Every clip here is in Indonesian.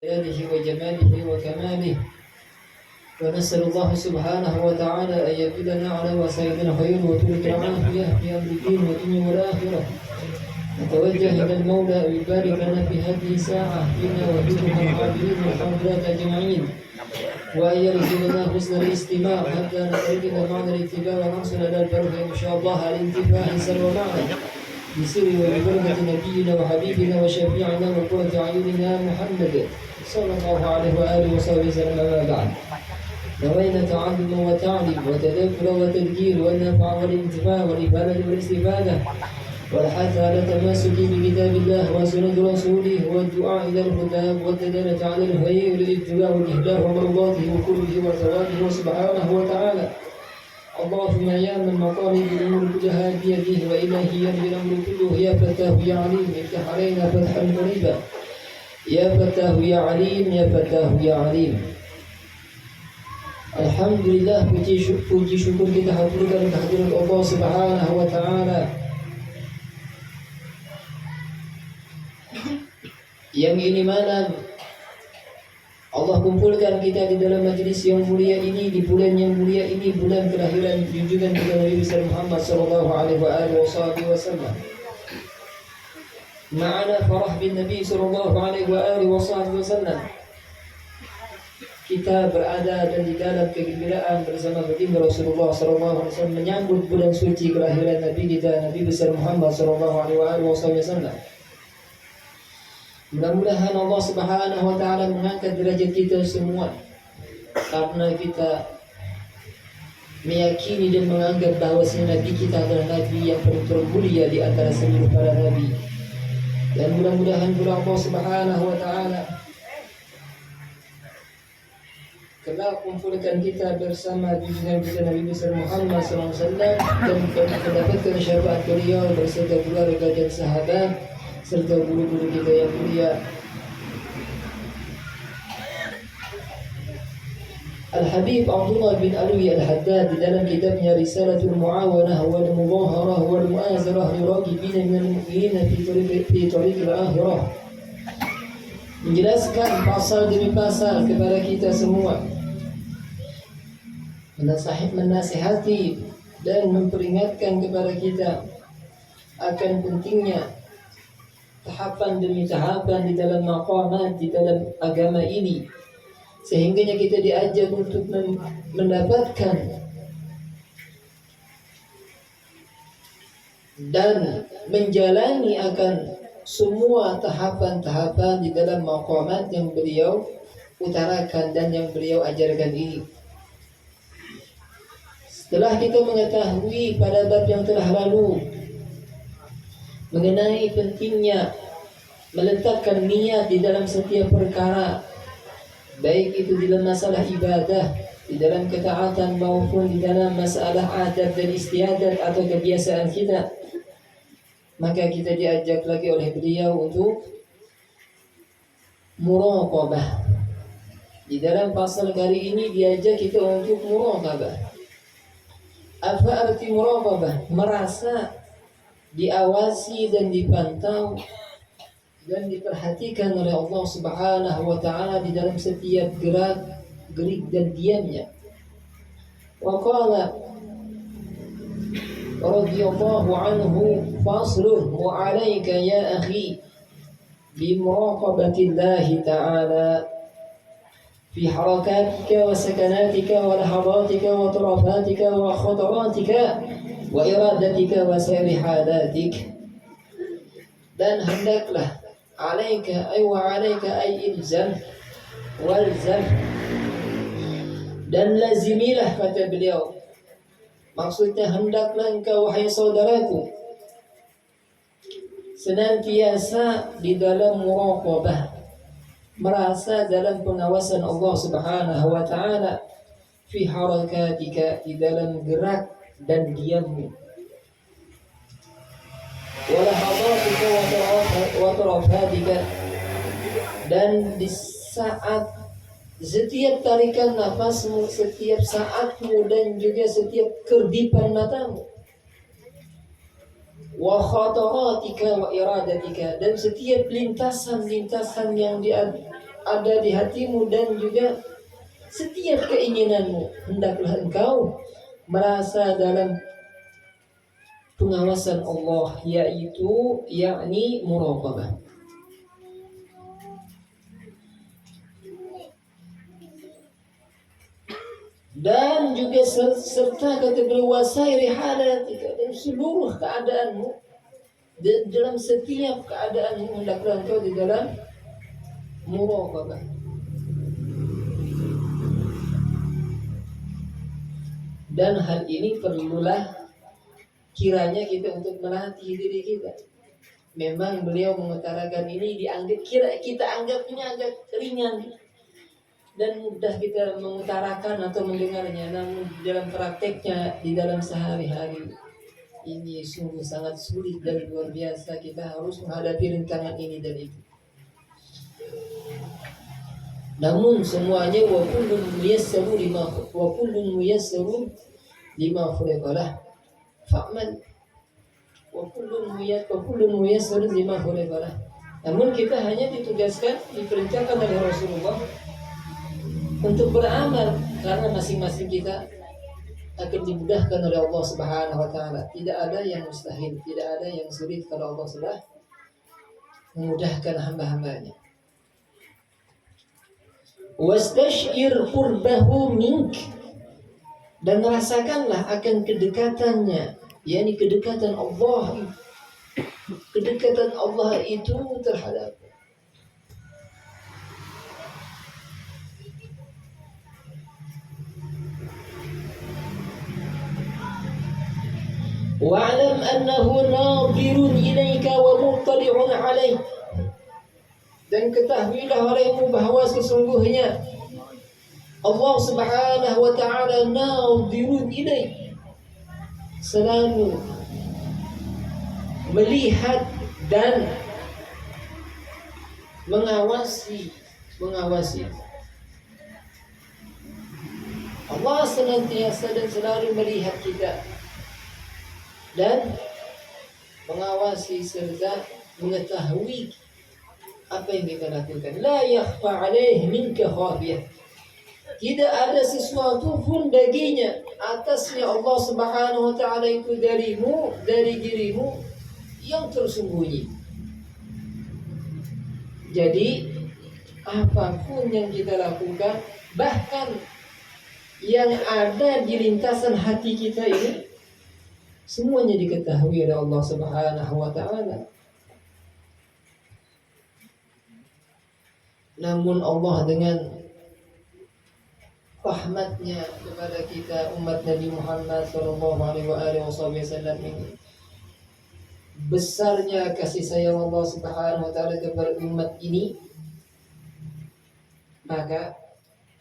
جلاله وجماله وكماله، ونسأل الله سبحانه وتعالى أن يبدلنا على وسائل الخير وطرق العافية في أمر الدين والدنيا والآخرة. نتوجه إلى المولى أن يبارك لنا في هذه الساعة فينا وفيكم الحاضرين والحاضرات أجمعين، وأن يرزقنا حسن الاستماع حتى نتركنا معنى الاتباع ونحصل على البركة إن شاء الله على الانتفاع حسن ومعنى بسر وببركة نبينا وحبيبنا وشفيعنا وقرة أعيننا محمد صلى الله عليه وآله وصحبه وسلم. أما بعد، نوينا تعلم وتعلم وتذكر وتذكير والنفع والانتفاع والإفادة والاستفادة والحث على التمسك بكتاب الله وسنة رسوله والدعاء إلى الهدى والدلالة على الخير والابتلاء والإهداء ومرضاته وكله وثوابه سبحانه وتعالى. اللهم يا من مطالب الأمور كلها بيده وإليه يرجى الأمر كله، يا فتاه يا عليم افتح علينا فتحا قريبا، يا فتاه يا عليم، يا فتاه يا عليم. Alhamdulillah, puji syukur kita haturkan kehadirat Allah Subhanahu wa taala yang ini mana Allah kumpulkan kita di dalam majlis yang mulia ini, di bulan yang mulia ini, bulan kelahiran junjungan kita Nabi besar Muhammad sallallahu alaihi wasallam. Ma'ana farah bin Nabi sallallahu alaihi wasallam. Kita berada dan di dalam kegembiraan bersama baginda Rasulullah sallallahu alaihi wasallam menyambut bulan suci kelahiran Nabi kita Nabi besar Muhammad sallallahu alaihi wasallam. Mudah-mudahan Allah Subhanahu wa taala mengangkat derajat kita semua karena kita meyakini dan menganggap bahwa Nabi kita adalah Nabi yang paling termulia di antara seluruh para nabi. Dan mudah-mudahan pula Allah Subhanahu wa taala kelak kumpulkan kita bersama junjungan kita Nabi besar Muhammad sallallahu alaihi wasallam dan mendapatkan syafaat beliau beserta keluarga dan sahabat serta guru-guru kita yang mulia. Al-Habib Abdullah bin Alwi Al-Haddad di dalam kitabnya Risalatul Muawanah wal Mudaharah wal Mu'azarah liragibina minal mu'minina fi tariqil akhirah menjelaskan pasal demi pasal kepada kita semua, menasihati dan memperingatkan kepada kita akan pentingnya tahapan demi tahapan di dalam maqamat di dalam agama ini, sehingga kita diajak untuk mendapatkan dan menjalani akan semua tahapan-tahapan di dalam maqamat yang beliau utarakan dan yang beliau ajarkan ini. Setelah kita mengetahui pada bab yang telah lalu mengenai pentingnya meletakkan niat di dalam setiap perkara, baik itu di dalam masalah ibadah, di dalam ketaatan maupun di dalam masalah adat dan istiadat atau kebiasaan kita, maka kita diajak lagi oleh beliau untuk muraqabah. Di dalam pasal kali ini diajak kita untuk muraqabah. Apa arti muraqabah? Merasa diawasi dan dipantau dan diperhatikan oleh Allah Subhanahu wa taala di dalam setiap gerik dan diamnya. Wa qala radhiyallahu anhu faslun wa 'alaika ya akhi bi muraqabatillahi ta'ala في حركاتك وسكناتك ولحظاتك وطرفاتك وخطراتك وإرادتك وسائر حالاتك. Dan hendaklah alaika ay wa alaika ay ilzam walzam, dan lazimilah, kata beliau, maksudnya hendaklah engkau wahai saudaraku senantiasa di dalam muraqabah, merasa dalam pengawasan Allah Subhanahu wa taala, fi harakatika, di dalam gerak dan diammu, wala hadatika wa tarafatika, dan di saat setiap tarikan nafasmu, setiap saatmu, dan juga setiap kerdipan matamu, wa khataratika wa iradatika, dan setiap lintasan-lintasan yang ada di hatimu dan juga setiap keinginanmu, hendaklah engkau merasa dalam pengawasan Allah, yaitu yakni muraqabah. Dan juga serta kata beliau wasairi halatika, dan seluruh keadaanmu, dalam setiap keadaanmu hendaklah engkau di dalam muraqabah. Dan hal ini perlulah kiranya kita untuk melatih diri kita. Memang beliau mengutarakan ini dianggap kita anggapnya agak ringan dan mudah kita mengutarakan atau mendengarnya, namun dalam prakteknya di dalam sehari-hari ini sungguh sangat sulit dan luar biasa. Kita harus menghadapi rintangan ini dan itu. Namun semuanya wa kullun muyassaru lima khuliqalah fa'mal wa kullun muyassaru lima khuliqalah. Namun kita hanya ditugaskan, diperintahkan oleh Rasulullah untuk beramal, karena masing-masing kita akan dimudahkan oleh Allah Subhanahu wa taala. Tidak ada yang mustahil, tidak ada yang sulit kalau Allah sudah memudahkan hamba-hambanya. Wastashir qurbahu mink, dan rasakanlah akan kedekatannya, yakni kedekatan Allah itu terhadap. Wa'lam annahu nadhirun ilaika wa muttali'un 'alaik, dan ketahuilah olehmu bahawa sesungguhnya Allah Subhanahu wa taala nadhirun ilaik, selalu melihat dan mengawasi. Allah senantiasa dan selalu melihat kita dan mengawasi serta mengetahui apa yang kita lakukan. La yakhfa 'alaihi minka khafiyah, tidak ada sesuatu pun baginya atasnya Allah Subhanahu wa taala itu darimu, dari dirimu yang tersembunyi. Jadi apapun yang kita lakukan, bahkan yang ada di lintasan hati kita ini, semuanya diketahui oleh Allah Subhanahu wa taala. Namun Allah dengan rahmatnya kepada kita umat Nabi Muhammad sallallahu alaihi wasallam ini, besarnya kasih sayang Allah Subhanahu wa taala kepada umat ini, maka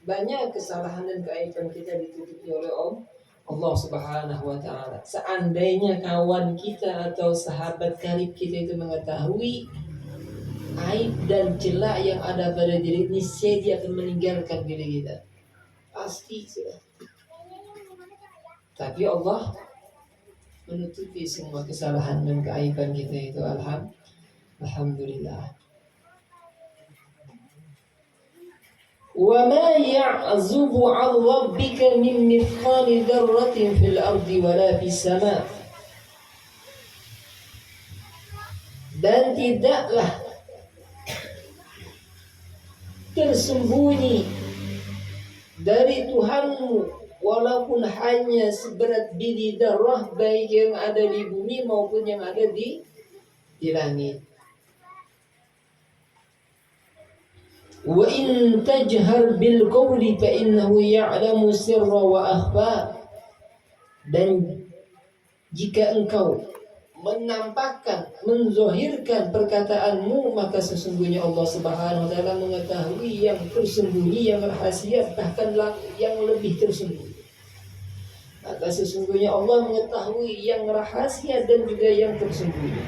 banyak kesalahan dan keaiban kita ditutupi oleh Allah Subhanahu wa taala. Seandainya kawan kita atau sahabat karib kita itu mengetahui aib dan celah yang ada pada diri ini, dia akan meninggalkan diri kita. Pasti sudah. Tapi Allah menutupi semua kesalahan dan keaiban kita itu. Alhamdulillah. Wa ma ya'zubu 'an rabbika min mithqali dzarratin fil ardi wala fis sama', dan tidaklah tersembunyi dari Tuhanmu walaupun hanya seberat biji darah, baik yang ada di bumi maupun yang ada di langit. Wa in tajhar bil qawli fa innahu ya'lamu sirra wa akhfa, dan jika engkau menampakkan, menzohirkan perkataanmu, maka sesungguhnya Allah Subhanahu wa taala mengetahui yang tersembunyi, yang rahasia, bahkan yang lebih tersembunyi. Maka sesungguhnya Allah mengetahui yang rahasia dan juga yang tersembunyi.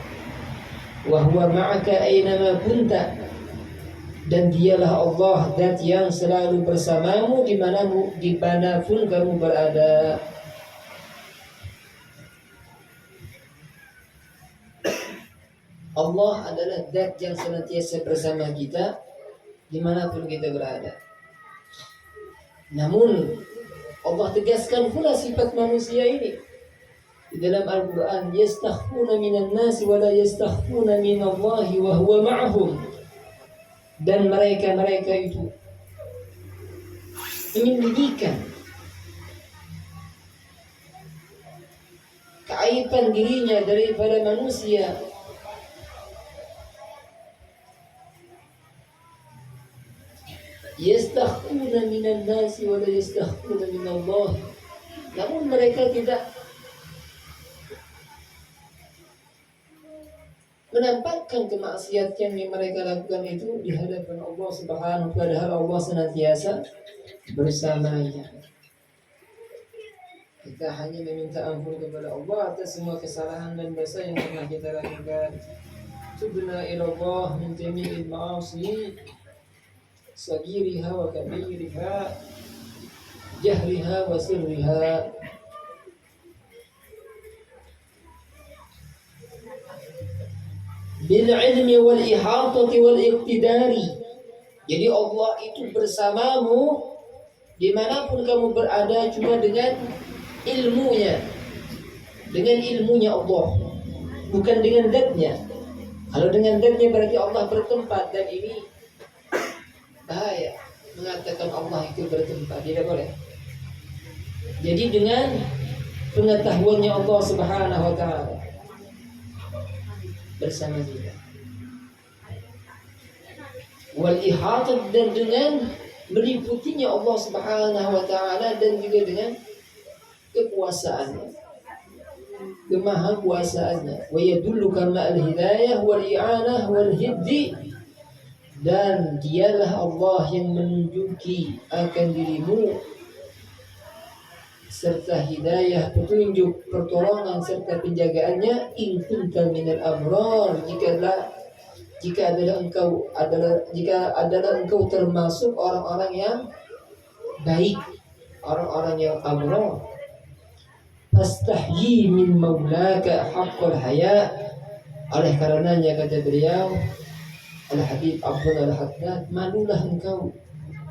Wa huwa ma'aka aynama kunta, dan dialah Allah zat yang selalu bersamamu dimanapun kamu berada. Allah adalah zat yang senantiasa bersama kita dimanapun kita berada. Namun Allah tegaskan pula sifat manusia ini di dalam Al-Quran, yastakhfuna minan nasi wa la yastakhfuna minallahi wa huwa ma'ahum. Dan mereka itu menyembunyikan keaiban dirinya daripada manusia. Yastakhfuna minan nasi wa la yastakhfuna minallah. Namun mereka tidak menampakkan kemaksiatan yang mereka lakukan itu di hadapan Allah Subhanahu wa taala. Allah senantiasa bersamanya. Kita hanya meminta ampun kepada Allah atas semua kesalahan dan dosa yang pernah kita lakukan. Tubna ila Allah min jami'il ma'asi sagiriha wa kabiriha, jahriha wa sirriha. Bil ilmi wal ihatati wal iqtidari. Jadi Allah itu bersamamu dimanapun kamu berada, cuma dengan ilmunya. Dengan ilmunya Allah, bukan dengan zatnya. Kalau dengan zatnya berarti Allah bertempat, dan ini bahaya mengatakan Allah itu bertempat, tidak boleh. Jadi dengan pengetahuannya Allah Subhanahu wa taala bersama kita. Wal ihatat, dan dengan meliputinya Allah Subhanahu wa taala, dan juga dengan kekuasaannya, kemahakuasaannya. Wa yadulluka ma'al hidayah wal i'anah wal hiddi, dan dialah Allah yang menunjuki akan dirimu serta hidayah, petunjuk, pertolongan serta penjagaannya. In kunta minal abrar, jika adalah engkau termasuk orang-orang yang baik, orang-orang yang abrar. Fastahyi min maulaka haqqal haya. Oleh karenanya kata beliau Al-Habib Abdul Al-Haddad, malulah engkau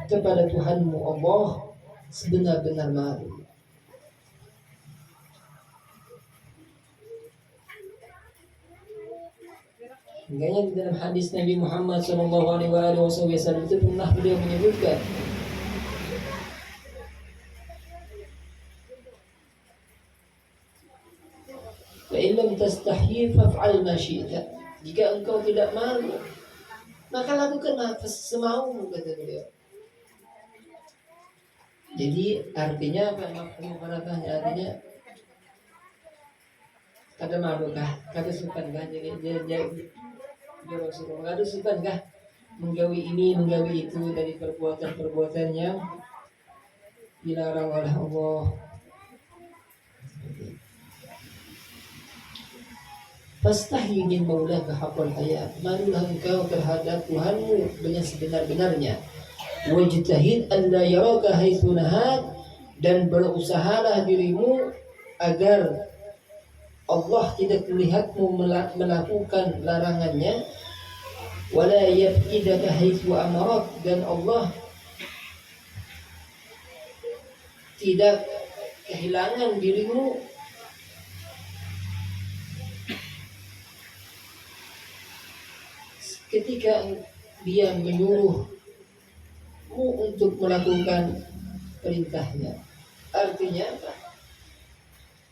kepada Tuhanmu Allah sebenar-benar malu. Makanya di dalam hadis Nabi Muhammad SAW itu pernah beliau menyebutkan, fa in lam tastahyi faf'al ma syi'ta. Jika engkau tidak malu, maka lakukan apa semaumu, kata beliau. Jadi artinya apa? Artinya kada malu kah? Kada sukan kah? Jadi Rasulullah, kada sukan kah menggawi ini, menggawi itu dari perbuatan-perbuatan yang dilarang oleh Allah. Fastahyi min maulaka haqqal haya. Malulah engkau terhadap Tuhanmu dengan sebenar-benarnya. Wajtahid an la yaraka haitsu nahak, dan berusahalah dirimu agar Allah tidak melihatmu melakukan larangannya. Wala yafqidaka haitsu amarak, dan Allah tidak kehilangan dirimu ketika dia menyuruhmu untuk melakukan perintahnya. Artinya apa?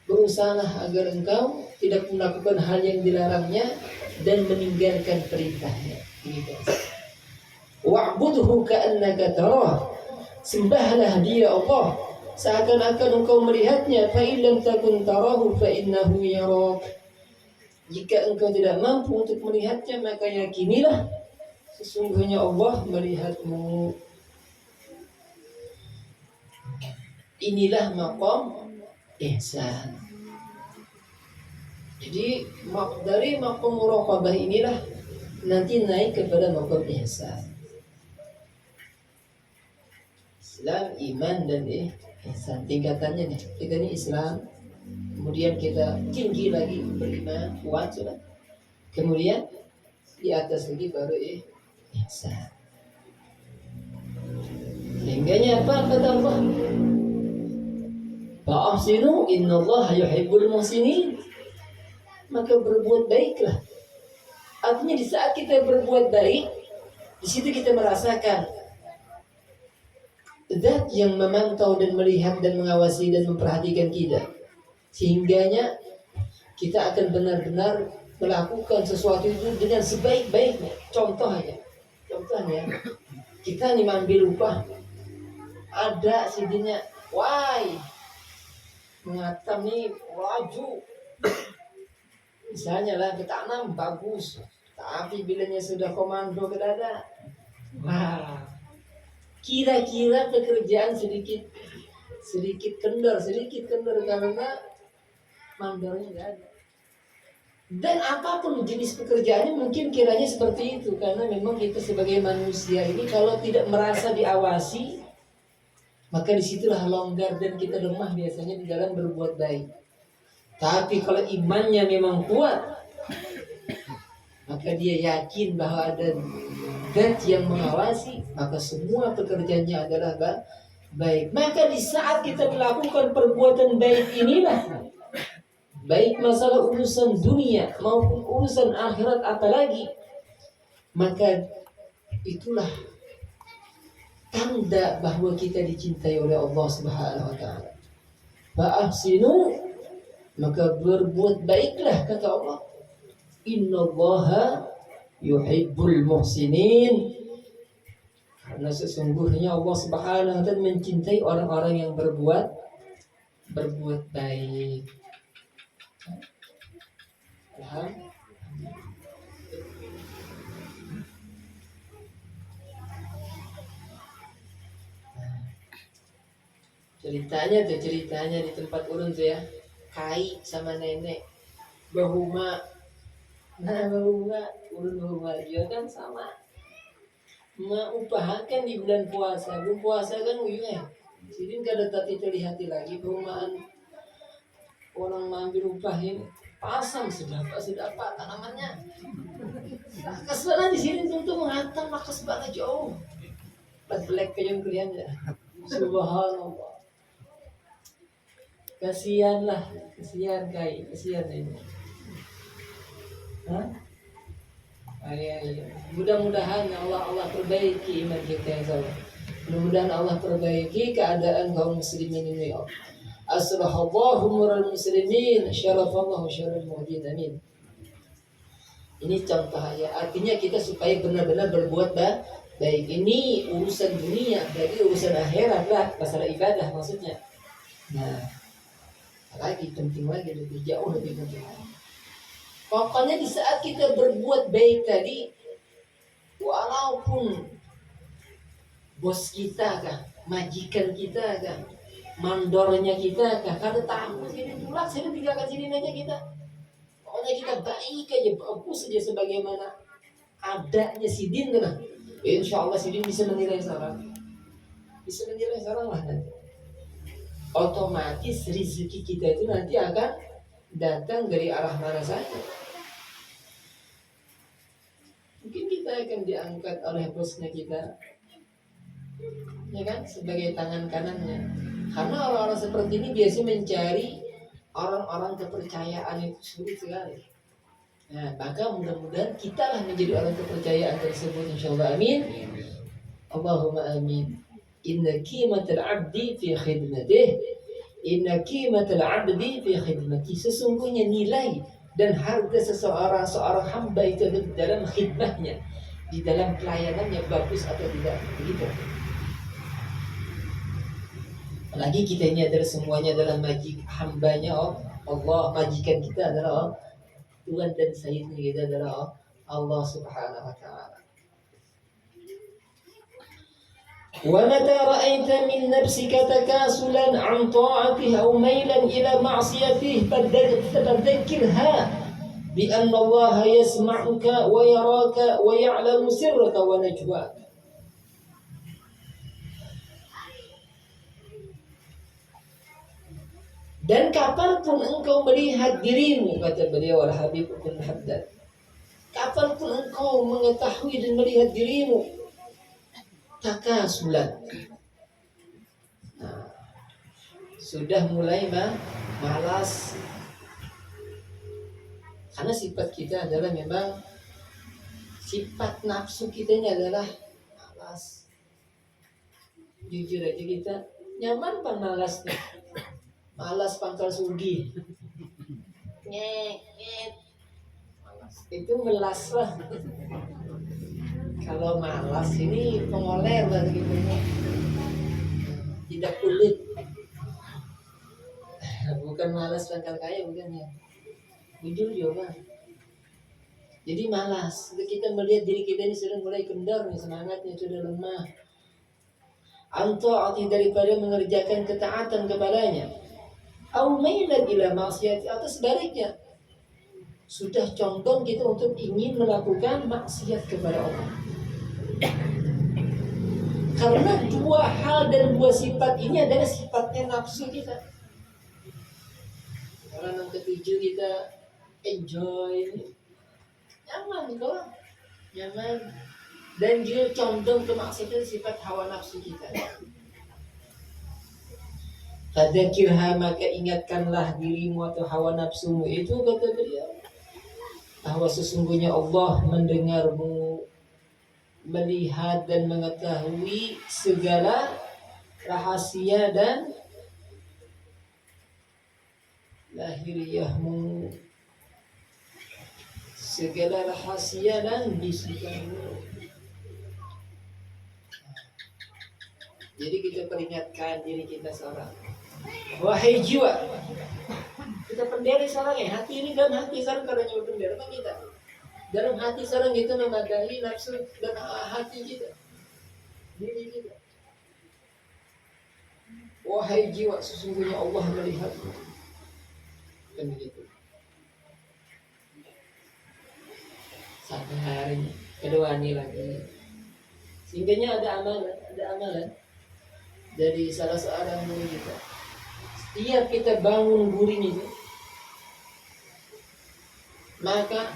Berusahalah agar engkau tidak melakukan hal yang dilarangnya dan meninggalkan perintahnya. Wa'budhu ka'annaka tarah. Sembahlah dia Allah seakan-akan engkau melihatnya. Fa in lam takun tarahu fa innahu yarak. Jika engkau tidak mampu untuk melihatnya, maka yakinilah sesungguhnya Allah melihatmu. Inilah maqam ihsan. Jadi dari maqam muraqabah inilah nanti naik kepada maqam ihsan. Islam, iman, dan ihsan. Tingkatannya nih. Kita ini Islam, kemudian kita tinggi lagi beriman, kuat sudah. Kemudian di atas lagi baru ihsan. Caranya apa? Kata Allah, fa'ahsinu innallaha yuhibbul muhsinin. Maka berbuat baiklah. Artinya di saat kita berbuat baik, di situ kita merasakan zat yang memantau dan melihat dan mengawasi dan memperhatikan kita. Sehingganya kita akan benar-benar melakukan sesuatu itu dengan sebaik-baiknya. Contohnya, kita nih ambil upah, ada sidinya, why mengatam nih laju. Misalnya lah ketanam bagus, tapi bilanya sudah komando ke dada. Wah, kira-kira pekerjaan sedikit kendor karena mandornya nggak ada. Dan apapun jenis pekerjaannya mungkin kiranya seperti itu, karena memang kita sebagai manusia ini kalau tidak merasa diawasi, maka disitulah longgar dan kita lemah biasanya di dalam berbuat baik. Tapi kalau imannya memang kuat, maka dia yakin bahwa ada zat yang mengawasi, maka semua pekerjaannya adalah baik. Maka di saat kita melakukan perbuatan baik inilah, baik masalah urusan dunia maupun urusan akhirat apalagi, maka itulah tanda bahwa kita dicintai oleh Allah Subhanahu wa taala. Fa'ahsinu, maka berbuat baiklah, kata Allah. Innallaha yuhibbul muhsinin. Karena sesungguhnya Allah Subhanahu wa taala mencintai orang-orang yang berbuat baik. Paham? Ceritanya di tempat ulun tuh ya, Kai sama nenek bahuma. Nah bahuma dia kan sama mengupahakan di bulan puasa. Bulan puasa kan uyunya, jadi kada tati terlihat lagi perumahan orang mengambil upah ini. Pasang sedapa tanamannya. Nakas bana di sini tentu menghantam nakas bana jauh. Belek kalian ya. Subhanallah. Kasihan Kai, kasihan ini. Hah? Ayo. Mudah-mudahan Allah perbaiki iman kita yang salah. Mudah-mudahan Allah perbaiki keadaan kaum muslimin ini. Asrahallahu mural muslimin, syarafallahu syarul mu'min, amin. Ini contoh ya, artinya kita supaya benar-benar berbuat baik. Ini urusan dunia, berarti urusan akhirat lah, masalah ibadah maksudnya. Nah, lagi penting lagi, lebih jauh lebih penting lagi. Pokoknya di saat kita berbuat baik tadi, walaupun bos kita kah, majikan kita kah, mandornya kita kah, kada tahu sini tulak sini 3 kali aja kita. Pokoknya kita baik aja, bagus saja sebagaimana adanya sidin kan. Insya Allah sidin bisa menilai seorang lah nanti. Otomatis rezeki kita itu nanti akan datang dari arah mana saja. Mungkin kita akan diangkat oleh bosnya kita, ya kan, sebagai tangan kanannya. Karena orang-orang seperti ini biasa mencari orang-orang kepercayaan itu sulit sekali. Nah, maka mudah-mudahan kita lah menjadi orang kepercayaan tersebut, insyaallah, amin. Allahumma amin. Inna qimatal abdi fi khidmatih. Inna qimatal abdi fi khidmatih. Sesungguhnya nilai dan harga seorang hamba itu ada di dalam khidmahnya, di dalam pelayanannya, bagus atau tidak, begitu. Apalagi kita ini adalah semuanya adalah hambanya Allah, majikan kita adalah Tuhan dan Sayyidnya kita adalah Allah Subhanahu wa ta'ala. وَمَتَى رَأَيْتَ مِنْ نَفْسِكَ تَكَاسُلًا عَنْ طَاعَتِهِ أَوْ مَيْلًا إِلَى مَعْصِيَتِهِ فَذَكِّرْهَا بِأَنَّ اللَّهَ يَسْمَعُكَ وَيَرَاكَ وَيَعْلَمُ سِرَّكَ وَنَجْوَاكَ. Dan kapanpun engkau melihat dirimu, kata beliau Al-Habib bin Haddad, kapanpun engkau mengetahui dan melihat dirimu takasulan, sudah mulai malas. Karena sifat kita adalah memang sifat nafsu kita ini adalah malas. Jujur aja kita nyaman pan malas nih. Malas pangkal sugi. Nyet. Itu melas lah. Kalau malas ini pengoler lah gitu. Tidak kulit. Bukan malas pangkal kaya, bukan ya. Jujur juga. Jadi malas. Kita melihat diri kita ini sudah mulai kendor nih, semangatnya sudah lemah. Anta'ati daripada mengerjakan ketaatan kepadanya. Au mailan ila maksiat, atau sebaliknya. Sudah condong kita untuk ingin melakukan maksiat kepada Allah. Karena dua hal dan dua sifat ini adalah sifatnya nafsu kita. Orang yang ketujuh kita enjoy, nyaman kok, nyaman. Dan dia condong ke maksiat itu sifat hawa nafsu kita. Fadzakirha, maka ingatkanlah dirimu atau hawa nafsumu itu, kata beliau, bahwa sesungguhnya Allah mendengarmu, melihat dan mengetahui segala rahasia dan lahiriahmu, segala rahasia dan bisikanmu. Jadi kita peringatkan diri kita seorang, wahai jiwa, kita pendiri seorang ya, hati ini dalam hati seorang karena nyawa pendiri kan kita. Dalam hati seorang itu memadai nafsu dan hati kita, diri kita. Wahai jiwa, sesungguhnya Allah melihatmu. Kan begitu. Sadar ini, kedua ini lagi. Sehingga ada amalan dari salah seorang guru kita. Setiap kita bangun guring itu, maka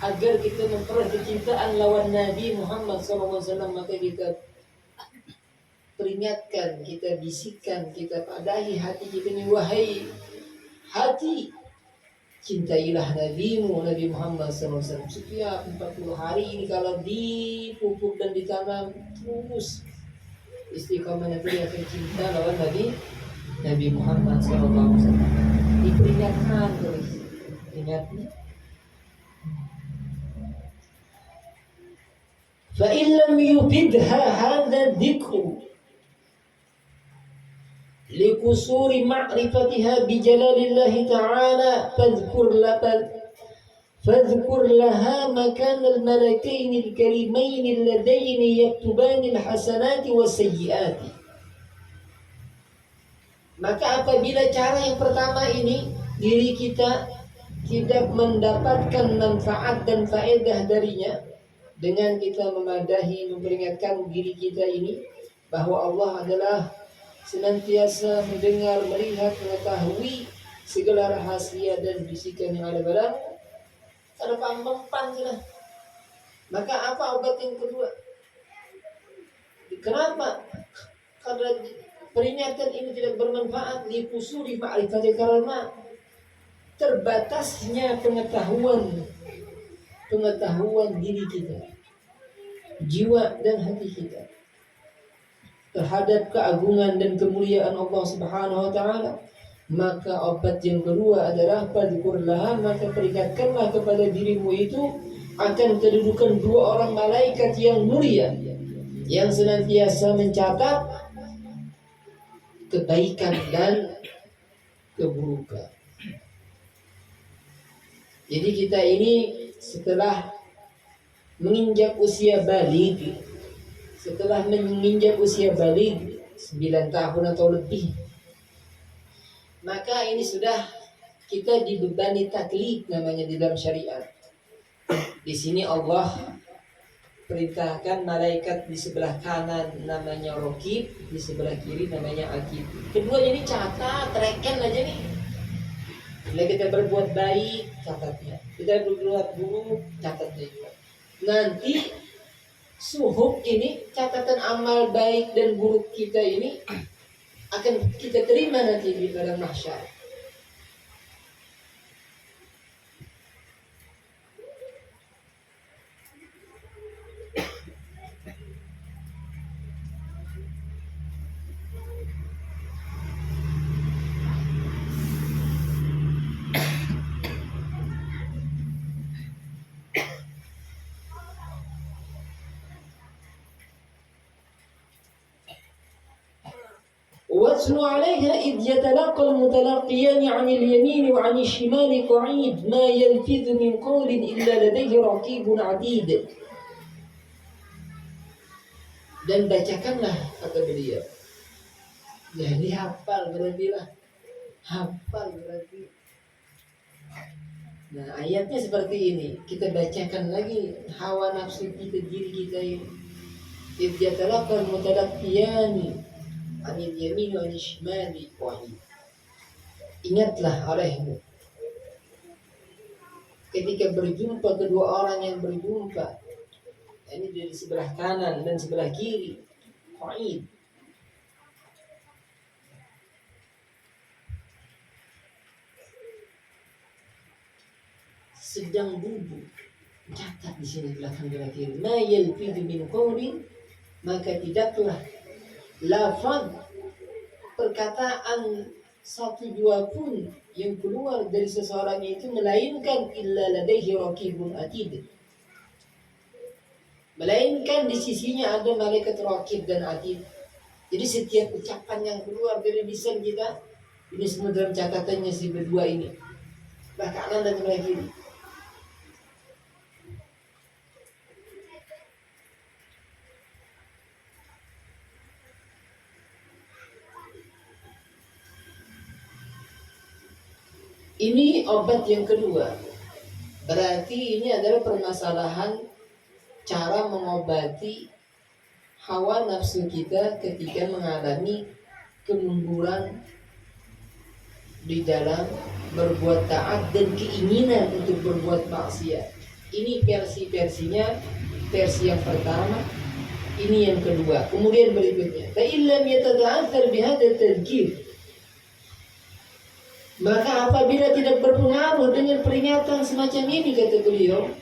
agar kita memperoleh kecintaan lawan Nabi Muhammad SAW, maka kita peringatkan, kita bisikkan, kita padahi hati kita ini, wahai hati, cintailah Nabimu, Nabi Muhammad SAW. Setiap 40 hari ini kalau dipupuk dan ditanam terus istiqomahnya itu akan cinta lawan Nabi Muhammad SAW. Diperingatkan terus, ingatnya. فإن لم يفدها هذا الذكر لقصور معرفتها بجلال الله تعالى فاذكر لها مكان الملكين الكريمين اللذين يكتبان الحسنات والسيئات. Maka apabila cara yang pertama ini diri kita tidak mendapatkan manfaat dan faedah darinya, dengan kita memadahi, memperingatkan diri kita ini bahwa Allah adalah senantiasa mendengar, melihat, mengetahui segala rahasia dan bisikan yang ada padamu. Ada pampan sudah. Maka apa obat yang kedua? Kenapa? Karena peringatan ini tidak bermanfaat, likusuri ma'rifati, karena terbatasnya pengetahuan diri kita, jiwa dan hati kita terhadap keagungan dan kemuliaan Allah Subhanahu wa taala. Maka obat yang kedua adalah fadzkurlah, maka peringatkanlah kepada dirimu itu akan kedudukan dua orang malaikat yang mulia yang senantiasa mencatat kebaikan dan keburukan. Jadi kita ini setelah menginjak usia baligh, 9 tahun atau lebih, maka ini sudah kita dibebani taklif namanya di dalam syariat. Di sini Allah perintahkan malaikat di sebelah kanan namanya Raqib, di sebelah kiri namanya Atid. Kedua ini catat, reken aja nih. Bila kita berbuat baik, catatnya. Kita berbuat buruk, catatnya juga. Nanti suhuf ini, catatan amal baik dan buruk kita ini akan kita terima nanti di padang mahsyar. واتل عليها إذ يتلقى المتلقيان عن اليمين وعن الشمال قعيد ما يلفظ من قول إلا لديه رقيب عتيد. Dan bacakanlah, kata beliau. Jadi hafal berarti lah. Hafal berarti. Nah ayatnya seperti ini. Kita bacakan lagi hawa nafsu kita, diri kita ini. إذ يتلقى المتلقيان anil yamin wa anil shimali qa'id. Ingatlah olehmu ketika berjumpa kedua orang yang berjumpa, ini dari sebelah kanan dan sebelah kiri, qa'id. Sedang duduk, catat di sini belakang kiri. Ma yalfidu min qawlin, maka tidaklah lafaz perkataan satu dua pun yang keluar dari seseorang itu melainkan illa ladaihi raqibun atid, melainkan di sisinya ada malaikat raqib dan atid. Jadi setiap ucapan yang keluar dari lisan kita ini semua dalam catatannya si berdua ini, sebelah kanan dan sebelah kiri. Ini obat yang kedua. Berarti ini adalah permasalahan cara mengobati hawa nafsu kita ketika mengalami kemunduran di dalam berbuat taat dan keinginan untuk berbuat maksiat. Ini versi-versinya, versi yang pertama, ini yang kedua. Kemudian berikutnya, fa illam yatada'athar bihadha tadhkir, maka apabila tidak berpengaruh dengan peringatan semacam ini, kata beliau,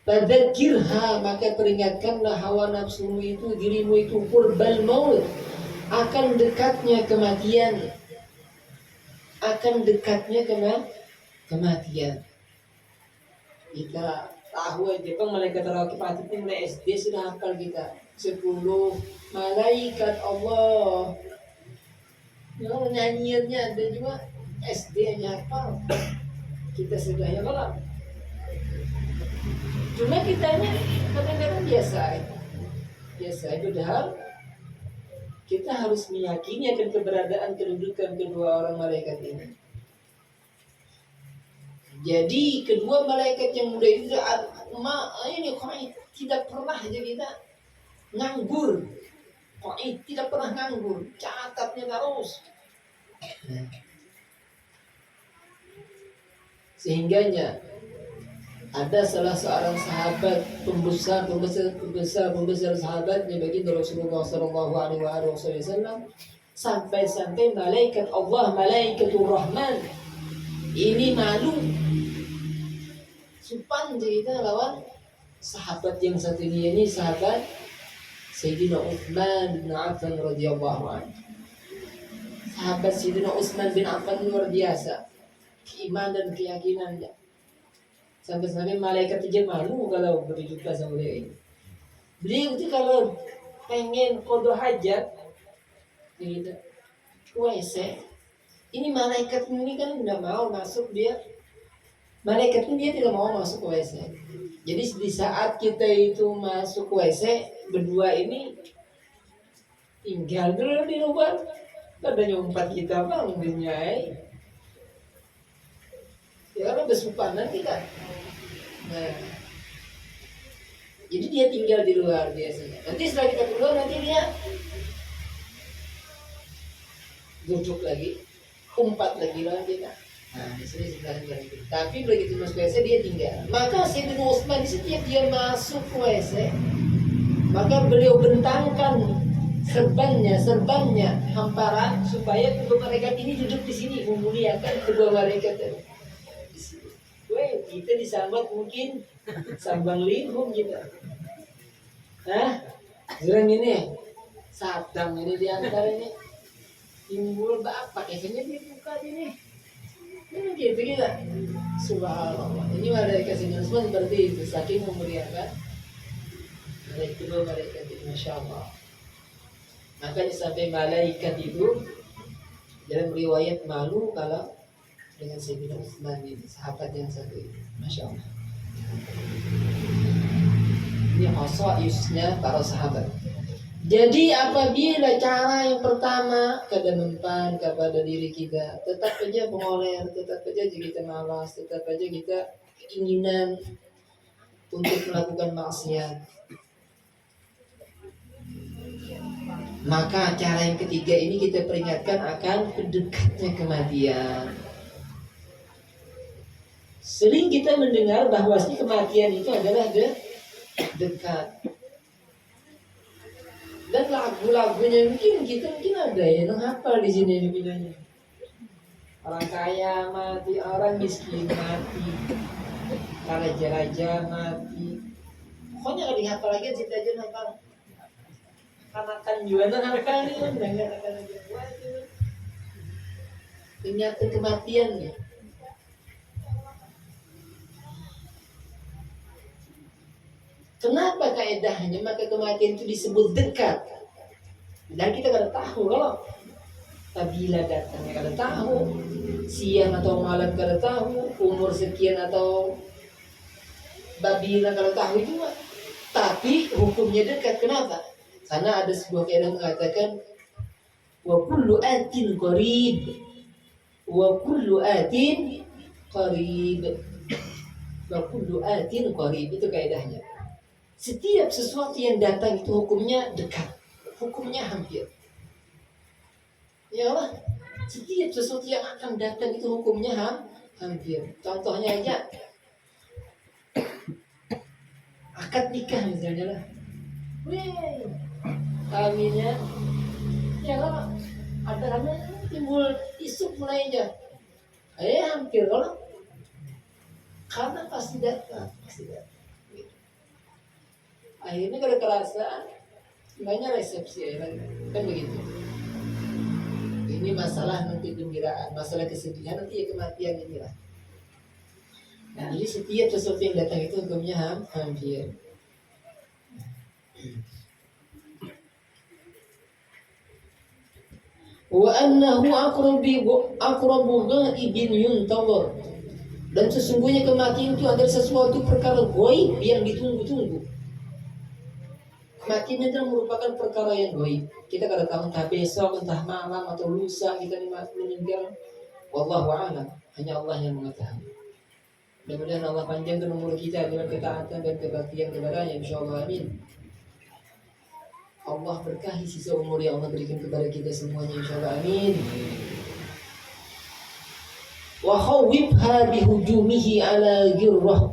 fadzakirha, maka peringatkanlah hawa nafsumu itu, dirimu itu, qurbal maut, akan dekatnya kematian, akan dekatnya kematian. Kita tahu aja kan malaikat raqib itu mulai SD sudah hafal kita 10 malaikat Allah. Ya, nyanyiannya ada juga SD aja hafal. Kita sudah ya malam. Cuma kitanya kadang-kadang biasa. Padahal kita harus meyakini akan keberadaan kedudukan kedua orang malaikat ini. Jadi kedua malaikat yang mulia itu ini tidak pernah aja kita nganggur. Tidak pernah nganggur, catatnya terus. Sehingganya ada salah seorang sahabat pembesar sahabatnya baginda Rasulullah sallallahu alaihi wasallam, sampai malaikat Allah, malaikatur Rahman ini malu supan cerita lawan sahabat yang satu ini sahabat Sayyidina Utsman bin Affan radhiyallahu anhu. Sahabat Sayyidina Utsman bin Affan luar biasa iman dan keyakinannya. Sampai-sampai malaikat aja malu kalau berjumpa sama beliau ini. Beliau itu kalau pengen qada hajat gitu, WC, ini malaikat ini kan udah mau masuk dia. Malaikat ini dia tidak mau masuk WC. Jadi di saat kita itu masuk WC, berdua ini tinggal dulu di luar. Pada nyumpat kita bang, dunyai. Ya karena besupanan kita. Nah, jadi dia tinggal di luar biasanya. Nanti setelah kita keluar, nanti dia duduk lagi, umpat lagi lawan kita. Nah, di sini sebenarnya begitu. Tapi begitu masuk WC dia tinggal. Maka Sayyidina Utsman setiap dia masuk WC, maka beliau bentangkan serbannya hamparan supaya kedua malaikat ini duduk di sini memuliakan kedua malaikat tadi. Weh, kita disambat mungkin sambang lingkung kita. Hah? Zerang ini, sadang ini di antara ini timbul apa? Kayaknya dia buka ini. Ini gitu kita. Subhanallah. Ini malaikat sinasman seperti itu, saking memuliakan malaikat kedua malaikat itu, masya Allah. Makanya sampai malaikat itu dalam riwayat malu kalau dengan Sayyidina Utsman ini, sahabat yang satu ini, masya Allah. Ini khasaisnya para sahabat. Jadi apabila cara yang pertama kita mempan kepada diri kita, tetap saja mengoler, tetap saja kita malas, tetap saja kita keinginan untuk melakukan maksiat. Maka cara yang ketiga ini kita peringatkan akan dekatnya kematian. Sering kita mendengar bahwa kematian itu adalah dekat. Dan lagu-lagunya mungkin ada yang hafal di sini bilangnya. Orang kaya mati, orang miskin mati, raja-raja mati. Pokoknya kalau dihafal lagi cerita aja hafal. Kanakan juga hafal nih, dengar aja. Ingatan kematiannya. Kenapa kaedahnya maka kematian itu disebut dekat? Dan kita kada tahu kalau bila datangnya kada tahu, siang atau malam kada tahu, umur sekian atau babila kada tahu juga. Tapi hukumnya dekat. Kenapa? Karena ada sebuah kaidah mengatakan wa kullu atin qarib. Wa kullu atin qarib. Wa kullu atin qarib, itu kaidahnya. Setiap sesuatu yang datang itu hukumnya dekat, hukumnya hampir. Ya Allah, setiap sesuatu yang akan datang itu hukumnya hampir. Contohnya aja, akad nikah misalnya lah. Wih, kawinnya, ya Allah, ada timbul isu mulai aja. Hampir Allah, karena pasti datang. Akhirnya kalau kerasa banyak resepsi kan begitu. Ini masalah nanti gembiraan, masalah kesedihan nanti ya kematian inilah. Nah, jadi setiap sesuatu yang datang itu hukumnya hampir. Wa annahu aqrabu ghaibin yuntazar. Dan sesungguhnya kematian itu adalah sesuatu perkara gaib yang ditunggu-tunggu. Kematian itu merupakan perkara yang gaib. Kita kada tahu entah besok, entah malam atau lusa kita meninggal. Wallahu a'lam. Hanya Allah yang mengetahui. Mudah-mudahan Allah panjangkan umur kita dengan ketaatan dan kebaktian kepadanya, insyaallah, amin. Allah berkahi sisa umur yang Allah berikan kepada kita semuanya, insyaallah, amin. Wa khawwibha bihujumihi ala girrah.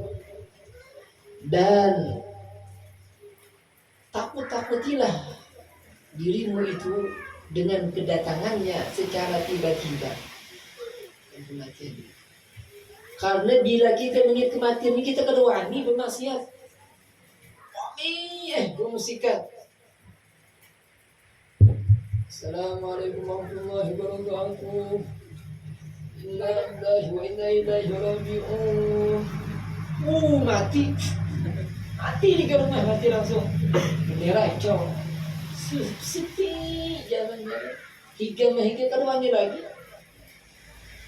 Dan takut-takutilah dirimu itu dengan kedatangannya secara tiba-tiba. Karena bila kita mengingat kematian ini, kita kada wani bermaksiat. Bermusikat. Assalamualaikum warahmatullahi wabarakatuh. Inna lillahi wa inna ilaihi raji'un. Mati di rumah, mati langsung. Ini racau. Sepi jalannya. Hingga kada wani lagi.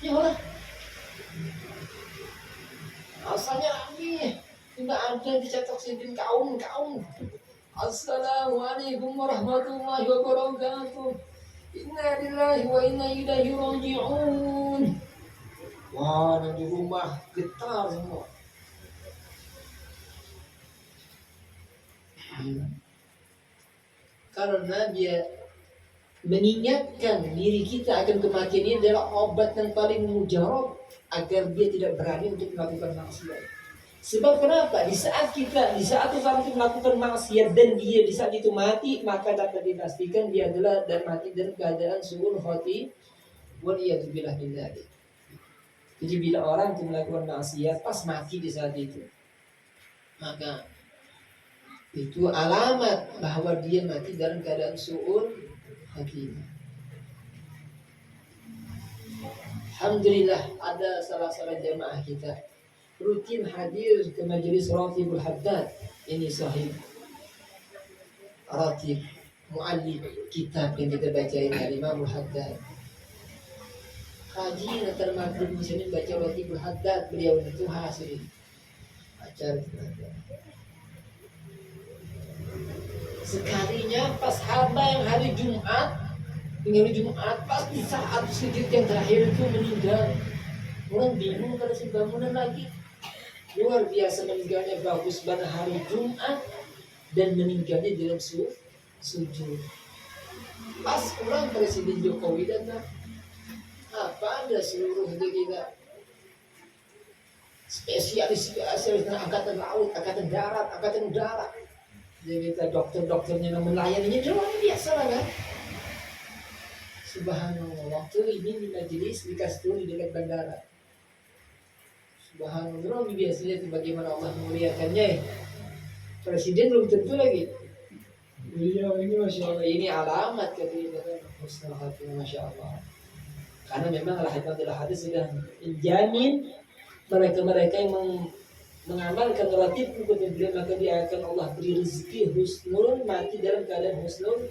Ya Allah. Asalnya lagi. Tidak ada dicetak sidin kaum. Assalamualaikum warahmatullahi wabarakatuh. Inna lillahi wa inna ilaihi raji'un. Wah, di rumah getar semua. Karena dia mengingatkan diri kita akan kematian ini adalah obat yang paling mujarab agar dia tidak berani untuk melakukan maksiat. Sebab kenapa? Di saat orang itu melakukan maksiat dan dia di saat itu mati, maka dapat dipastikan dia adalah dan mati dalam keadaan suul khati wal iyadzubillah min dzalik. Jadi bila orang itu melakukan maksiat pas mati di saat itu, maka itu alamat bahwa dia mati dalam keadaan suul khatimah. Alhamdulillah ada salah seorang jamaah kita rutin hadir ke majelis Ratibul Haddad. Ini sahih Ratib muallif kitab yang kita baca ini Imamul Haddad. Haji nanti maghrib di sini baca Ratibul Haddad, beliau itu hasil acara kita. Sekalinya pas hari Jumat pas di saat sujud yang terakhir itu meninggal. Orang bingung pada si bangunan lagi. Luar biasa meninggalnya bagus pada hari Jumat dan meninggalnya dalam sujud. Pas pulang Presiden Jokowi datang, apa ada seluruh kita spesialis angkatan laut, angkatan darat, angkatan udara. Jadi kita dokter-dokternya yang melayaninya luar biasa lah kan. Subhanallah, waktu ini di majelis di Kasturi dekat bandara. Subhanallah, biasanya bagaimana Allah memuliakannya. Presiden belum tentu lagi. Beliau ini masya Allah, ini alamat kebenaran husnul khatimah masya Allah. Karena memang adalah hadis sudah menjamin mereka yang mengamalkan ratib kepada beliau, maka dia akan Allah beri rezeki husnul, mati dalam keadaan husnul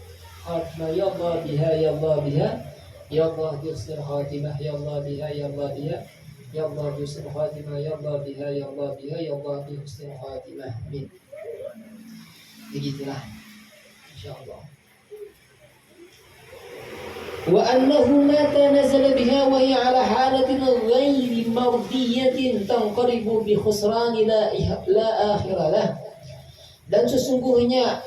khatimah. Ya Allah biha, ya Allah biha, ya Allah husnul khatimah, ya Allah biha, ya Allah biha, ya Allah husnul khatimah, ya Allah biha, ya Allah biha, ya Allah husnul khatimah. Amin. Begitulah insyaallah. Wa annahu mata nazala biha wa hiya ala halatin ghairi mardiyatin tanqaribu bi khusran la akhirah lah. Dan sesungguhnya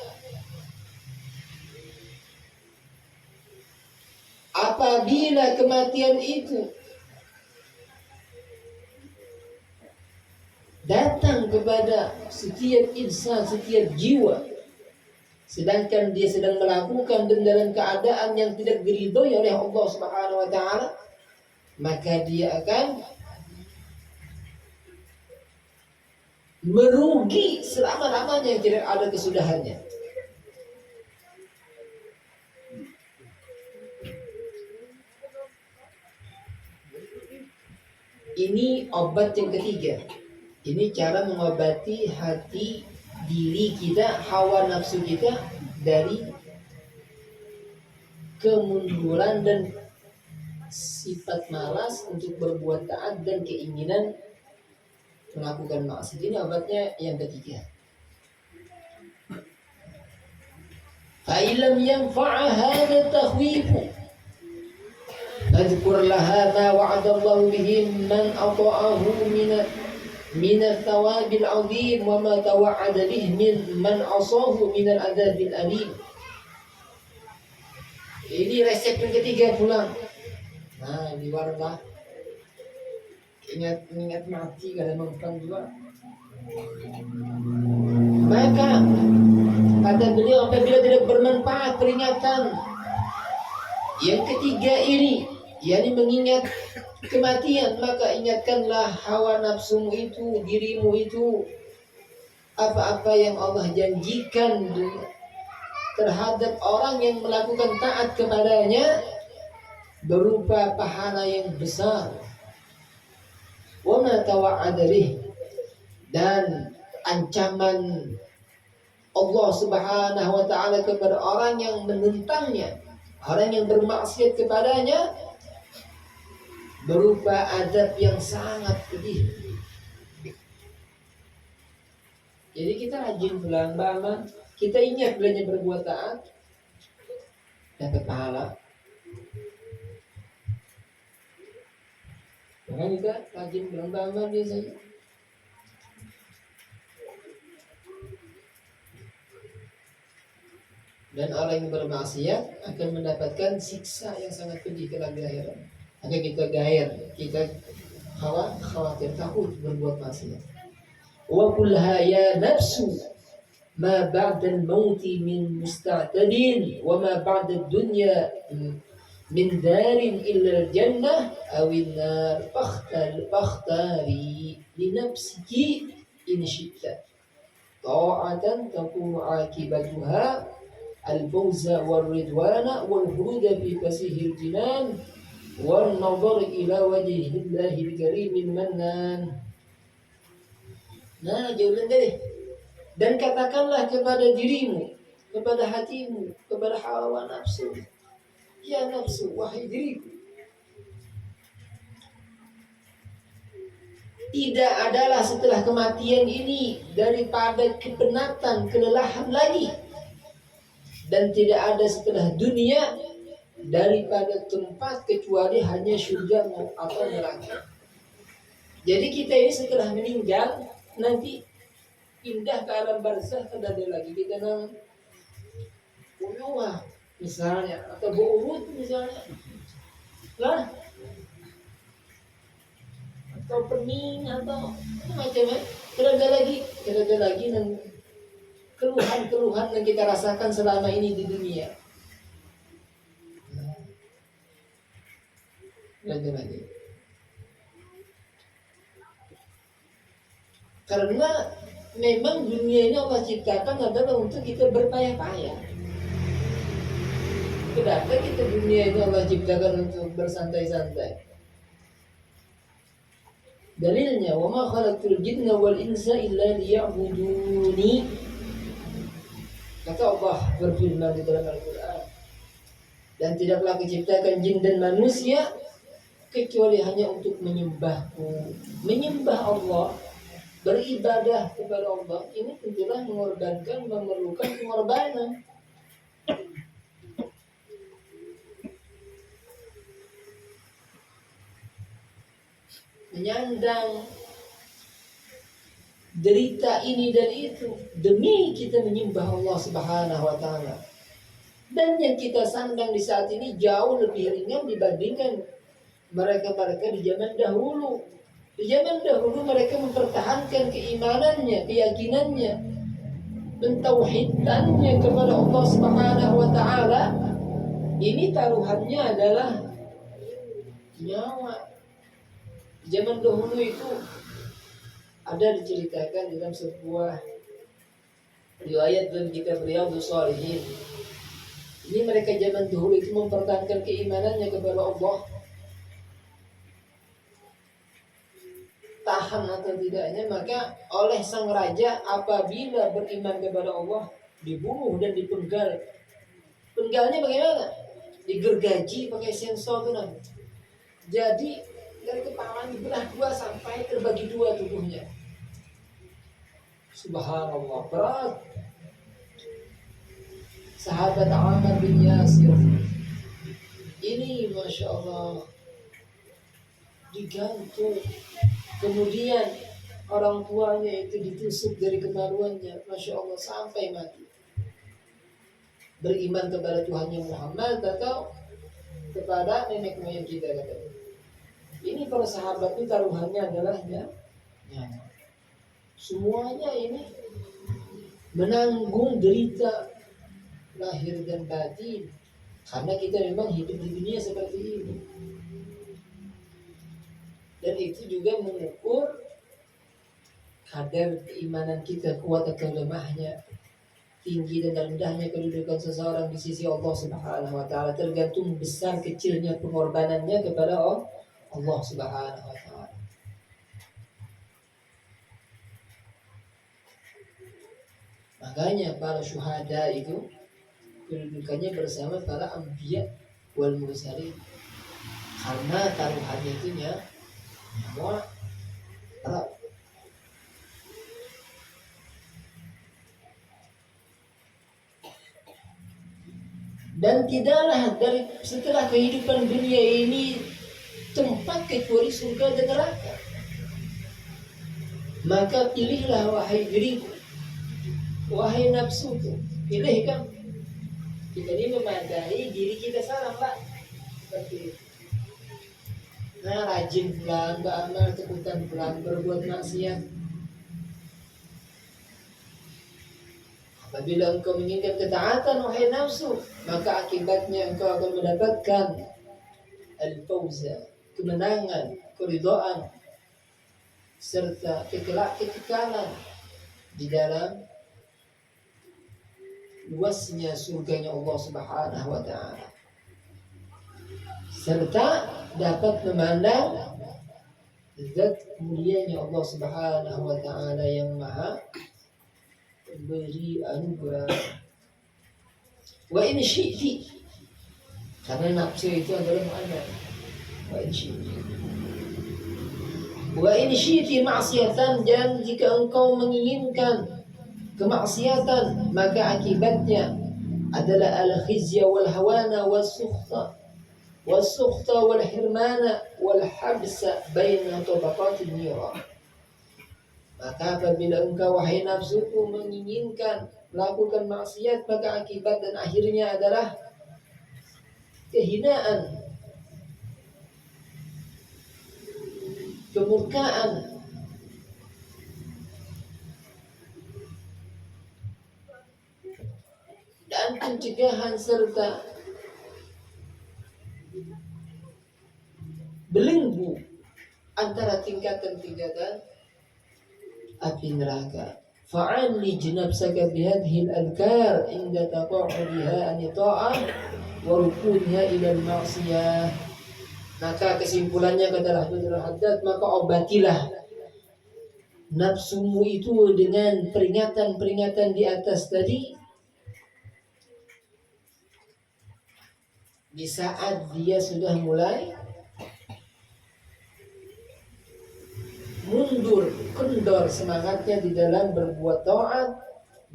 apabila kematian itu datang kepada setiap insan, setiap jiwa, sedangkan dia sedang melakukan dan dalam keadaan yang tidak diridhoi oleh Allah Subhanahu wa taala, maka dia akan merugi selama-lamanya yang tidak ada kesudahannya. Ini obat yang ketiga. Ini cara mengobati hati diri kita, hawa nafsu kita dari kemunduran dan sifat malas untuk berbuat taat dan keinginan melakukan maksiat. Ini obatnya yang ketiga. Fa'ilam yanfa'a hadha takhwifu adhkur laha ma wa'adallahu bihi man ata'ahu min al-thawabil 'azim wa ma tawa'ada bihi man asahu min al-'adzabil alim. Ini resep yang ketiga pulang. Nah, di warga ingat mati kada mempan juga. Maka kata beliau, apabila tidak bermanfaat peringatan yang ketiga ini, yakni mengingat kematian, maka ingatkanlah hawa nafsumu itu, dirimu itu, apa-apa yang Allah janjikan terhadap orang yang melakukan taat kepadanya berupa pahala yang besar. Wa ma tawa'ada bih, dan ancaman Allah Subhanahu wa taala kepada orang yang menentangnya, orang yang bermaksiat kepadanya, berupa adab yang sangat pedih. Jadi kita rajin bulan bama, kita ingat belanja berbuat taat, dapat pahala. Maka kita rajin bulan bama biasanya. Dan orang yang bermaksiat akan mendapatkan siksa yang sangat pedih kelak di akhirat. Maka kita gair, kita khawatir, takut berbuat maksiat. wa qulha ya nafsu ma ba'da al-mauti min musta'tadin wa ma ba'da ad-dunya min darin illa al-jannah awin nar fakhtari li nafsiki in syi'ta ta'atan takunu akibatuha al-fawza wal-ridwana wal-khuluda fi fasihil jinan wal nazar ila wajhillahil karimil mannan. Nah, jawaban tadi. Dan katakanlah kepada dirimu, kepada hatimu, kepada hawa nafsu, ya nafsu, wahai diriku, tidak adalah setelah kematian ini daripada kepenatan, kelelahan lagi. Dan tidak ada setelah dunia daripada tempat kecuali hanya surga atau neraka. Jadi kita ini setelah meninggal nanti pindah ke alam barzah, tidak ada lagi kita uyuah misalnya atau bu'urut misalnya lah, atau pening atau macam-macam. Tidak ada lagi keluhan-keluhan yang kita rasakan selama ini di dunia. Tidak ada lagi. Karena memang dunia ini Allah ciptakan adalah untuk kita berpayah-payah. Kenapa kita dunia ini Allah ciptakan untuk bersantai-santai? Dalilnya, wa ma khalaqtul jinna wal insa illa liya'buduni. Kata Allah berfirman di dalam Al-Quran, dan tidaklah diciptakan jin dan manusia kecuali hanya untuk menyembahku. Menyembah Allah, beribadah kepada Allah ini tentulah mengorbankan, memerlukan pengorbanan. Menyandang derita ini dan itu demi kita menyembah Allah Subhanahu wa taala. Dan yang kita sandang di saat ini jauh lebih ringan dibandingkan mereka-mereka di zaman dahulu. Di zaman dahulu mereka mempertahankan keimanannya, keyakinannya, mentauhidkannya kepada Allah Subhanahu wa taala. Ini taruhannya adalah nyawa. Di zaman dahulu itu ada diceritakan dalam sebuah riwayat dalam kitab Riyadhus Shalihin. Ini mereka zaman dahulu itu mempertahankan keimanannya kepada Allah. Tahan atau tidaknya, maka oleh sang raja apabila beriman kepada Allah dibunuh dan dipenggal. Penggalnya bagaimana? Digergaji pakai sensor tuh. Jadi dari kepala dibelah dua sampai terbagi dua tubuhnya. Subhanallah, berat. Sahabat Ammar bin Yasir ini Masya Allah digantung. Kemudian orang tuanya itu ditusuk dari kemaluannya, Masya Allah, sampai mati. Beriman kepada Tuhannya Muhammad atau kepada nenek moyang kita, katanya. Ini para sahabat itu taruhannya adalah nyawa. Semuanya ini menanggung derita lahir dan batin, karena kita memang hidup di dunia seperti ini. Dan itu juga mengukur kadar keimanan kita, kuat atau lemahnya, tinggi dan rendahnya kedudukan seseorang di sisi Allah Subhanahu wa taala, tergantung besar kecilnya pengorbanannya kepada Allah Subhanahu wa taala. Makanya para syuhada itu kedudukannya bersama para anbiya wal mursalin, karena taruhannya itu nyawa. Dan tidaklah dari setelah kehidupan dunia ini tempat kecuali surga dan neraka. Maka pilihlah wahai diriku, wahai nafsuku, pilihkan. Kita ini memadai diri kita salah, Pak. Seperti itu. Nah, rajin pulang, beramal, ketakutan pulang, berbuat maksiat. Apabila engkau menginginkan ketaatan wahai nafsu, maka akibatnya engkau akan mendapatkan al-fawza, kemenangan, keridhaan, serta kekekalan di dalam luasnya surganya Allah Subhanahu wa taala. Serta dapat memandang zat mulianya Allah Subhanahu wa taala yang maha beri anugerah. Wa in syi'ti, karena nafsu itu adalah makna. Wa in syi'ti, wa in syi'ti ma'siyatan, dan jika engkau menginginkan kemaksiatan, maka akibatnya adalah al-khizya wal hawana was-sukhta wal hirmana wal habsa baina tabaqatin niran. Maka apabila engkau wahai nafsuku menginginkan melakukan maksiat, maka akibat dan akhirnya adalah kehinaan, kemurkaan, dan pencegahan serta belenggu antara tingkatan-tingkatan api neraka. Fa'alli nafsaka bihadhihi al-adhkar inda taqa'udiha an ta'ah wa rukuniha ila al-ma'siyah. Maka kesimpulannya kata Abdul Haddad, maka obatilah nafsumu itu dengan peringatan-peringatan di atas tadi di saat dia sudah mulai mundur, kendor semangatnya di dalam berbuat taat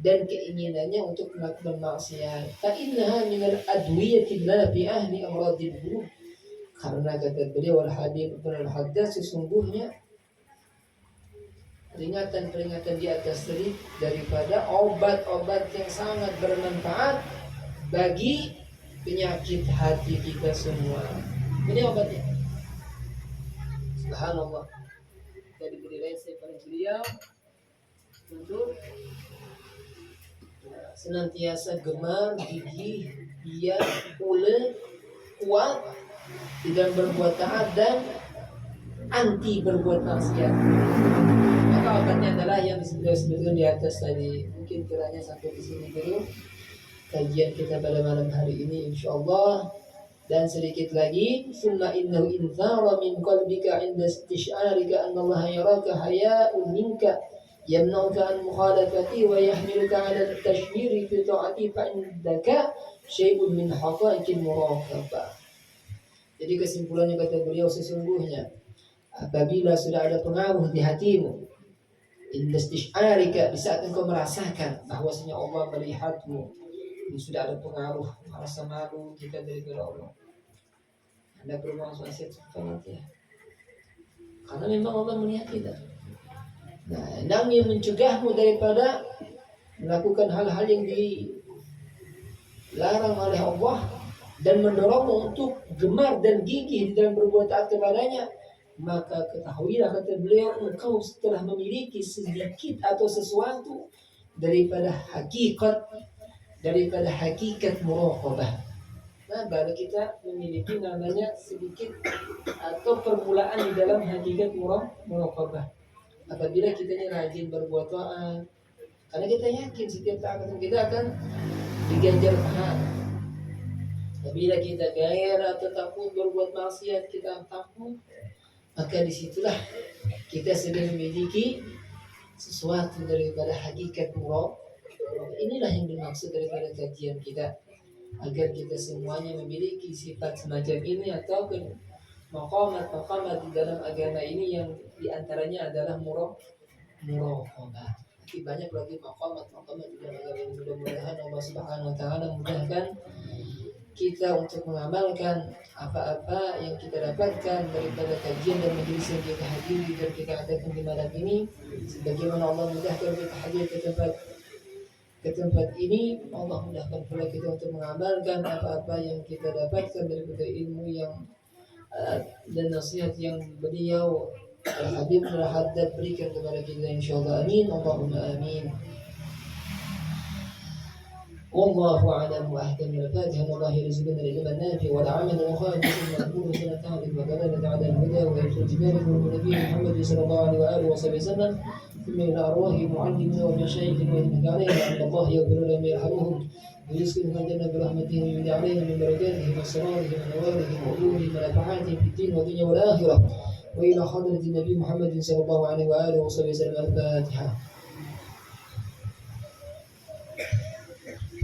dan keinginannya untuk melakukan maksiat. Fa innaha minal adwiyatil nafi'ah li amradil qulub. Karena kata beliau Al-Habib Ibn Al-Haddad, sesungguhnya peringatan-peringatan di atas tadi daripada obat-obat yang sangat bermanfaat bagi penyakit hati kita semua. Ini obatnya. Subhanallah. Kita diberi resep oleh beliau untuk senantiasa gemar, gigih, giat, ulet, kuat di dalam berbuat taat dan anti berbuat maksiat. Maka obatnya adalah yang disebutkan di atas tadi. Mungkin kiranya sampai di sini dulu kajian kita pada malam hari ini, insyaallah. Dan sedikit lagi, summa innahu inzara min qalbika inda istish'arika anna Allah yaraka haya'un minka yamna'uka an mukhalafati wa yahmiluka 'ala at-tashmiri fi ta'ati fa indaka syai'un min haqaiqil muraqabah. Jadi kesimpulannya kata beliau, sesungguhnya apabila sudah ada pengaruh di hatimu, inda istish'arika, di saat engkau merasakan bahwasanya Allah melihatmu, ini sudah ada pengaruh, merasa malu kita daripada Allah. Anda perlu maksiat nanti ya. Karena memang Allah melihat kita. Nah, hendaknya mencegahmu daripada melakukan hal-hal yang dilarang oleh Allah dan mendorongmu untuk gemar dan gigih di dalam berbuat taat kepadanya. Maka ketahuilah kata beliau, engkau setelah memiliki sedikit atau sesuatu daripada hakikat muraqabah. Nah, baru kita memiliki namanya sedikit atau permulaan di dalam hakikat muraqabah. Apabila kita rajin berbuat taat, karena kita yakin setiap taat kita akan diganjar pahala. Apabila kita gairah atau takut berbuat maksiat, kita takut, maka disitulah kita sedang memiliki sesuatu daripada hakikat muraqabah. Inilah yang dimaksud daripada kajian kita, agar kita semuanya memiliki sifat semacam ini atau maqamat di dalam agama ini, yang diantaranya adalah muraqabah. Tapi banyak lagi maqamat di dalam agama ini. Mudah-mudahan Allah Subhanahu wa taala mudahkan kita untuk mengamalkan apa-apa yang kita dapatkan daripada kajian dan majelis yang kita hadiri dan kita adakan di malam ini. Sebagaimana Allah mudahkan kita hadir ke tempat ini, Allah mudahkan pula kita untuk mengamalkan apa-apa yang kita dapatkan daripada ilmu yang dan nasihat yang beliau Al-Habib Al-Haddad berikan kepada kita, insyaallah. Amin, Allahumma amin. والله أعلم وأحكم. الفاتحة. الله يرزقنا العلم النافع والعمل الخالد المقبول سنة تعلم وكذلك على الهدى ويدخل ذلك من نبي محمد صلى الله عليه وآله وصحبه وسلم ثم إلى أرواح معلمنا ومشايخنا وإنك عليهم أن الله يغفر لهم ويرحمهم ويسكنهم الجنة برحمته ويمد عليهم من بركاتهم وسرارهم ونوارهم وعلومهم ونفحاتهم في الدين والدنيا والآخرة وإلى حضرة النبي محمد صلى الله عليه وآله وصحبه وسلم. الفاتحة.